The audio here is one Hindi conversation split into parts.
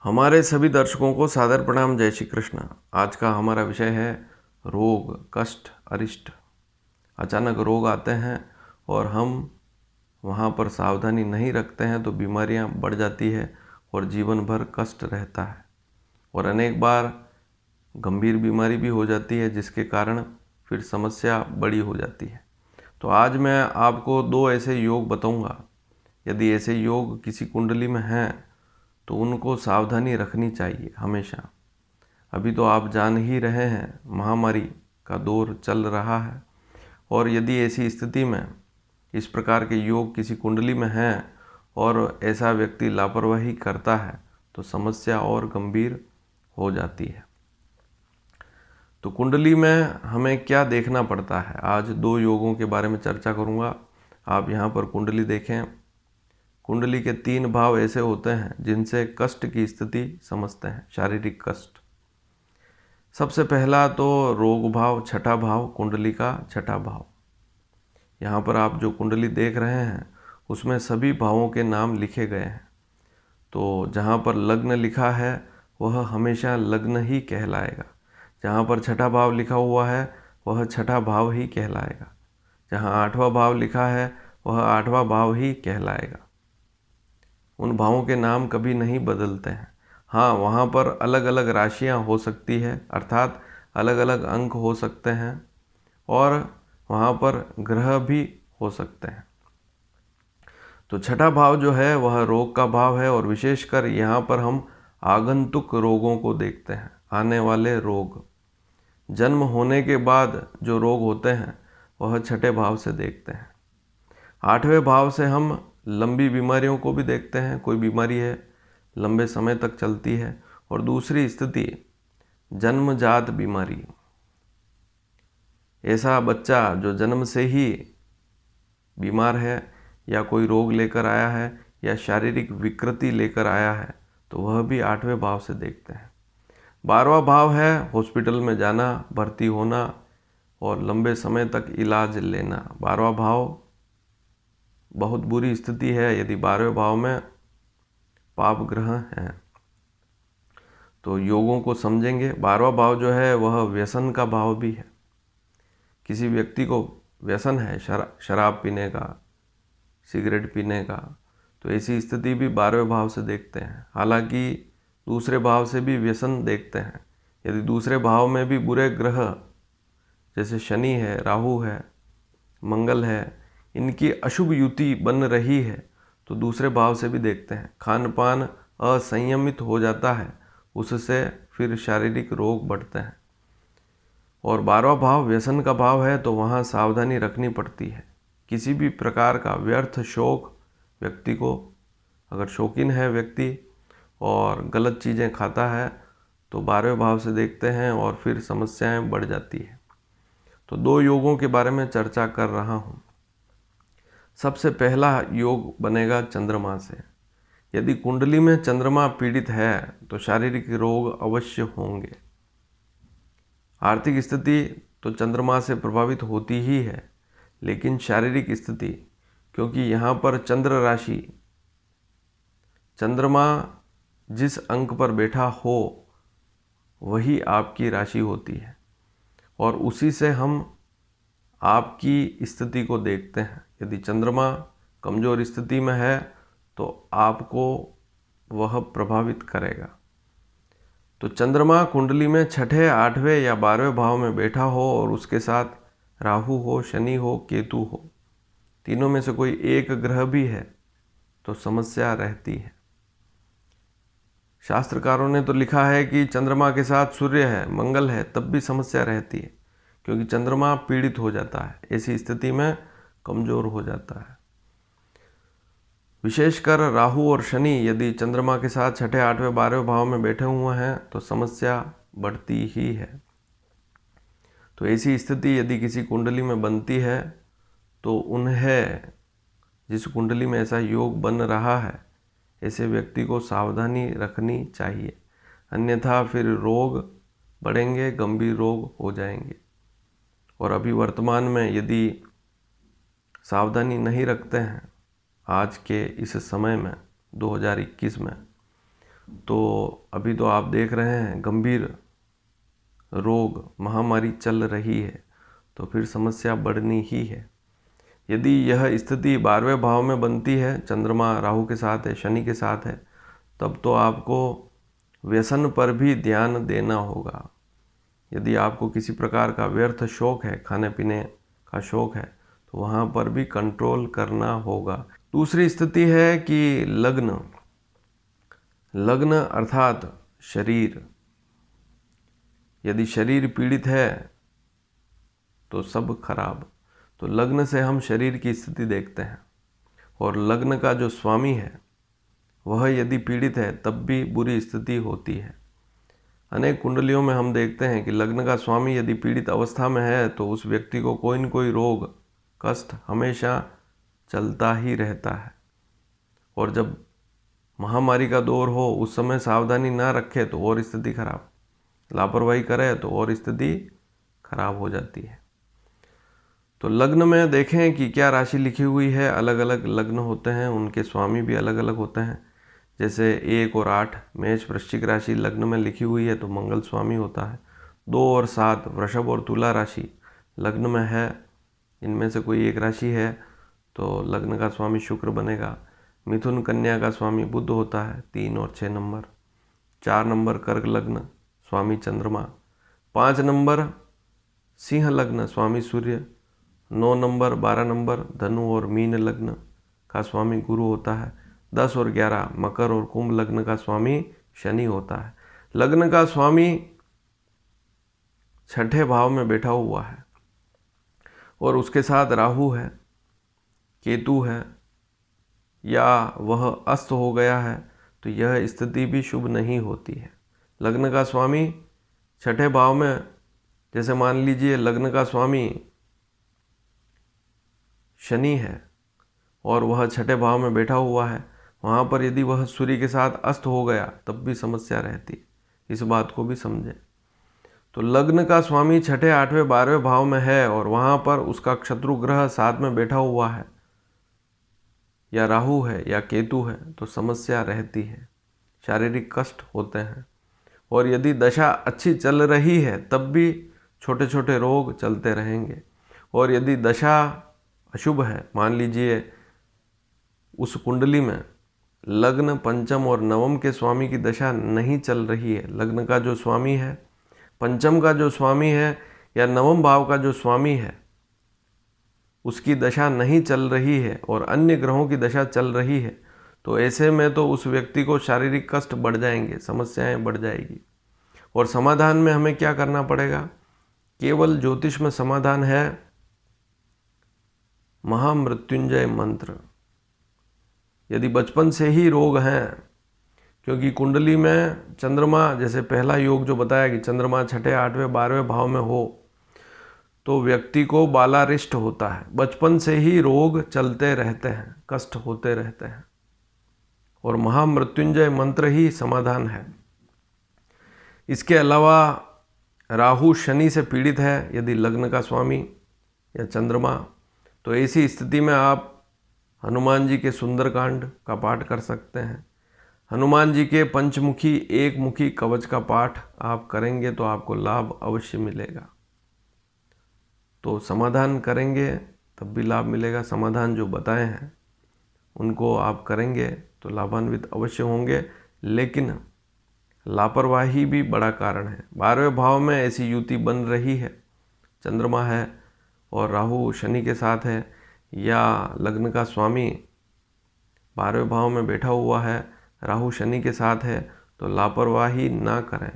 हमारे सभी दर्शकों को सादर प्रणाम। जय श्री कृष्ण। आज का हमारा विषय है रोग, कष्ट, अरिष्ट। अचानक रोग आते हैं और हम वहाँ पर सावधानी नहीं रखते हैं तो बीमारियाँ बढ़ जाती है और जीवन भर कष्ट रहता है और अनेक बार गंभीर बीमारी भी हो जाती है, जिसके कारण फिर समस्या बड़ी हो जाती है। तो आज मैं आपको 2 ऐसे योग बताऊंगा। यदि ऐसे योग किसी कुंडली में हैं तो उनको सावधानी रखनी चाहिए हमेशा। अभी तो आप जान ही रहे हैं, महामारी का दौर चल रहा है और यदि ऐसी स्थिति में इस प्रकार के योग किसी कुंडली में हैं और ऐसा व्यक्ति लापरवाही करता है तो समस्या और गंभीर हो जाती है। तो कुंडली में हमें क्या देखना पड़ता है, आज 2 योगों के बारे में चर्चा करूंगा। आप यहाँ पर कुंडली देखें। कुंडली के 3 भाव ऐसे होते हैं जिनसे कष्ट की स्थिति समझते हैं, शारीरिक कष्ट। सबसे पहला तो रोग भाव, छठा भाव, कुंडली का छठा भाव। यहाँ पर आप जो कुंडली देख रहे हैं उसमें सभी भावों के नाम लिखे गए हैं। तो जहाँ पर लग्न लिखा है वह हमेशा लग्न ही कहलाएगा। जहाँ पर छठा भाव लिखा हुआ है वह छठा भाव ही कहलाएगा। जहाँ 8वां भाव लिखा है वह 8वां भाव ही कहलाएगा। उन भावों के नाम कभी नहीं बदलते हैं। हाँ, वहाँ पर अलग अलग राशियाँ हो सकती है, अर्थात अलग अलग अंक हो सकते हैं और वहाँ पर ग्रह भी हो सकते हैं। तो छठा भाव जो है वह रोग का भाव है और विशेषकर यहाँ पर हम आगंतुक रोगों को देखते हैं, आने वाले रोग। जन्म होने के बाद जो रोग होते हैं वह छठे भाव से देखते हैं। 8वें भाव से हम लंबी बीमारियों को भी देखते हैं। कोई बीमारी है, लंबे समय तक चलती है। और दूसरी स्थिति जन्मजात बीमारी, ऐसा बच्चा जो जन्म से ही बीमार है या कोई रोग लेकर आया है या शारीरिक विकृति लेकर आया है तो वह भी 8वें भाव से देखते हैं। 12वां भाव है हॉस्पिटल में जाना, भर्ती होना और लंबे समय तक इलाज लेना। 12वां भाव बहुत बुरी स्थिति है यदि 12वें भाव में पाप ग्रह हैं। तो योगों को समझेंगे। 12वां भाव जो है वह व्यसन का भाव भी है। किसी व्यक्ति को व्यसन है शराब पीने का, सिगरेट पीने का, तो ऐसी स्थिति भी 12वें भाव से देखते हैं। हालांकि दूसरे भाव से भी व्यसन देखते हैं। यदि दूसरे भाव में भी बुरे ग्रह जैसे शनि है, राहु है, मंगल है, इनकी अशुभ युति बन रही है तो दूसरे भाव से भी देखते हैं। खान पान असंयमित हो जाता है, उससे फिर शारीरिक रोग बढ़ते हैं। और 12वां भाव व्यसन का भाव है तो वहाँ सावधानी रखनी पड़ती है। किसी भी प्रकार का व्यर्थ शौक व्यक्ति को, अगर शौकीन है व्यक्ति और गलत चीज़ें खाता है तो 12वें भाव से देखते हैं और फिर समस्याएं बढ़ जाती है। तो 2 योगों के बारे में चर्चा कर रहा हूँ। सबसे पहला योग बनेगा चंद्रमा से। यदि कुंडली में चंद्रमा पीड़ित है तो शारीरिक रोग अवश्य होंगे। आर्थिक स्थिति तो चंद्रमा से प्रभावित होती ही है, लेकिन शारीरिक स्थिति, क्योंकि यहाँ पर चंद्र राशि, चंद्रमा जिस अंक पर बैठा हो वही आपकी राशि होती है और उसी से हम आपकी स्थिति को देखते हैं। यदि चंद्रमा कमज़ोर स्थिति में है तो आपको वह प्रभावित करेगा। तो चंद्रमा कुंडली में छठे, 8वें या 12वें भाव में बैठा हो और उसके साथ राहु हो, शनि हो, केतु हो, तीनों में से कोई एक ग्रह भी है तो समस्या रहती है। शास्त्रकारों ने तो लिखा है कि चंद्रमा के साथ सूर्य है, मंगल है, तब भी समस्या रहती है, क्योंकि चंद्रमा पीड़ित हो जाता है, ऐसी स्थिति में कमज़ोर हो जाता है। विशेषकर राहु और शनि यदि चंद्रमा के साथ छठे, 8वें, 12वें भाव में बैठे हुए हैं तो समस्या बढ़ती ही है। तो ऐसी स्थिति यदि किसी कुंडली में बनती है तो उन्हें, जिस कुंडली में ऐसा योग बन रहा है, ऐसे व्यक्ति को सावधानी रखनी चाहिए, अन्यथा फिर रोग बढ़ेंगे, गंभीर रोग हो जाएंगे। और अभी वर्तमान में यदि सावधानी नहीं रखते हैं आज के इस समय में 2021 में, तो अभी तो आप देख रहे हैं गंभीर रोग महामारी चल रही है, तो फिर समस्या बढ़नी ही है। यदि यह स्थिति 12वें भाव में बनती है, चंद्रमा राहु के साथ है, शनि के साथ है, तब तो आपको व्यसन पर भी ध्यान देना होगा। यदि आपको किसी प्रकार का व्यर्थ शौक है, खाने पीने का शौक है, तो वहाँ पर भी कंट्रोल करना होगा। दूसरी स्थिति है कि लग्न अर्थात शरीर। यदि शरीर पीड़ित है तो सब खराब। तो लग्न से हम शरीर की स्थिति देखते हैं, और लग्न का जो स्वामी है वह यदि पीड़ित है तब भी बुरी स्थिति होती है। अनेक कुंडलियों में हम देखते हैं कि लग्न का स्वामी यदि पीड़ित अवस्था में है तो उस व्यक्ति को कोई न कोई रोग कष्ट हमेशा चलता ही रहता है। और जब महामारी का दौर हो उस समय सावधानी ना रखे तो और स्थिति खराब, लापरवाही करे तो और स्थिति खराब हो जाती है। तो लग्न में देखें कि क्या राशि लिखी हुई है। अलग अलग लग्न होते हैं, उनके स्वामी भी अलग अलग होते हैं। जैसे 1 और 8 मेष वृश्चिक राशि लग्न में लिखी हुई है तो मंगल स्वामी होता है। 2 और 7 वृषभ और तुला राशि लग्न में है, इनमें से कोई एक राशि है तो लग्न का स्वामी शुक्र बनेगा। मिथुन कन्या का स्वामी बुध होता है, 3 और 6 नंबर। 4 नंबर कर्क लग्न स्वामी चंद्रमा। 5 नंबर सिंह लग्न स्वामी सूर्य। 9 नंबर 12 नंबर धनु और मीन लग्न का स्वामी गुरु होता है। 10 और 11 मकर और कुंभ लग्न का स्वामी शनि होता है। लग्न का स्वामी 6ठे भाव में बैठा हुआ है और उसके साथ राहु है, केतु है, या वह अस्त हो गया है, तो यह स्थिति भी शुभ नहीं होती है। लग्न का स्वामी 6ठे भाव में, जैसे मान लीजिए लग्न का स्वामी शनि है और वह 6ठे भाव में बैठा हुआ है, वहाँ पर यदि वह सूर्य के साथ अस्त हो गया तब भी समस्या रहती है। इस बात को भी समझें। तो लग्न का स्वामी 6ठे 8वें 12वें भाव में है और वहाँ पर उसका शत्रु ग्रह साथ में बैठा हुआ है, या राहु है या केतु है, तो समस्या रहती है, शारीरिक कष्ट होते हैं। और यदि दशा अच्छी चल रही है तब भी छोटे छोटे रोग चलते रहेंगे। और यदि दशा अशुभ है, मान लीजिए उस कुंडली में लग्न पंचम और नवम के स्वामी की दशा नहीं चल रही है, लग्न का जो स्वामी है, पंचम का जो स्वामी है या नवम भाव का जो स्वामी है उसकी दशा नहीं चल रही है और अन्य ग्रहों की दशा चल रही है, तो ऐसे में तो उस व्यक्ति को शारीरिक कष्ट बढ़ जाएंगे, समस्याएं बढ़ जाएगी। और समाधान में हमें क्या करना पड़ेगा? केवल ज्योतिष में समाधान है महामृत्युंजय मंत्र। यदि बचपन से ही रोग हैं, क्योंकि कुंडली में चंद्रमा, जैसे पहला योग जो बताया कि चंद्रमा 6ठे 8वें 12वें भाव में हो तो व्यक्ति को बालारिष्ट होता है, बचपन से ही रोग चलते रहते हैं, कष्ट होते रहते हैं, और महामृत्युंजय मंत्र ही समाधान है। इसके अलावा राहु शनि से पीड़ित है यदि लग्न का स्वामी या चंद्रमा, तो ऐसी स्थिति में आप हनुमान जी के सुंदरकांड का पाठ कर सकते हैं। हनुमान जी के पंचमुखी एक मुखी कवच का पाठ आप करेंगे तो आपको लाभ अवश्य मिलेगा। तो समाधान करेंगे तब भी लाभ मिलेगा। समाधान जो बताए हैं उनको आप करेंगे तो लाभान्वित अवश्य होंगे, लेकिन लापरवाही भी बड़ा कारण है। 12वें भाव में ऐसी युति बन रही है, चंद्रमा है और राहु शनि के साथ है, या लग्न का स्वामी 12वें भाव में बैठा हुआ है, राहु शनि के साथ है, तो लापरवाही ना करें,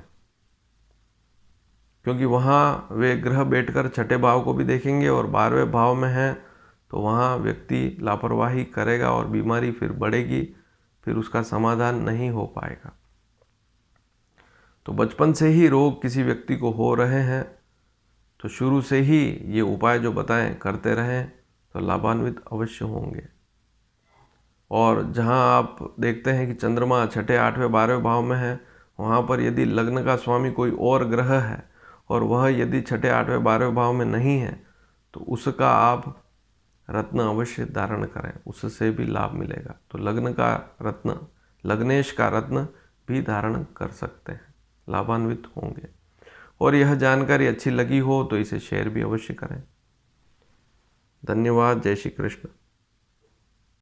क्योंकि वहाँ वे ग्रह बैठकर 6ठे भाव को भी देखेंगे और 12वें भाव में हैं, तो वहाँ व्यक्ति लापरवाही करेगा और बीमारी फिर बढ़ेगी, फिर उसका समाधान नहीं हो पाएगा। तो बचपन से ही रोग किसी व्यक्ति को हो रहे हैं तो शुरू से ही ये उपाय जो बताएं करते रहें तो लाभान्वित अवश्य होंगे। और जहाँ आप देखते हैं कि चंद्रमा 6ठे 8वें 12वें भाव में है, वहाँ पर यदि लग्न का स्वामी कोई और ग्रह है और वह यदि 6ठे 8वें 12वें भाव में नहीं है, तो उसका आप रत्न अवश्य धारण करें, उससे भी लाभ मिलेगा। तो लग्न का रत्न, लग्नेश का रत्न भी धारण कर सकते हैं, लाभान्वित होंगे। और यह जानकारी अच्छी लगी हो तो इसे शेयर भी अवश्य करें। धन्यवाद। जय श्री कृष्ण।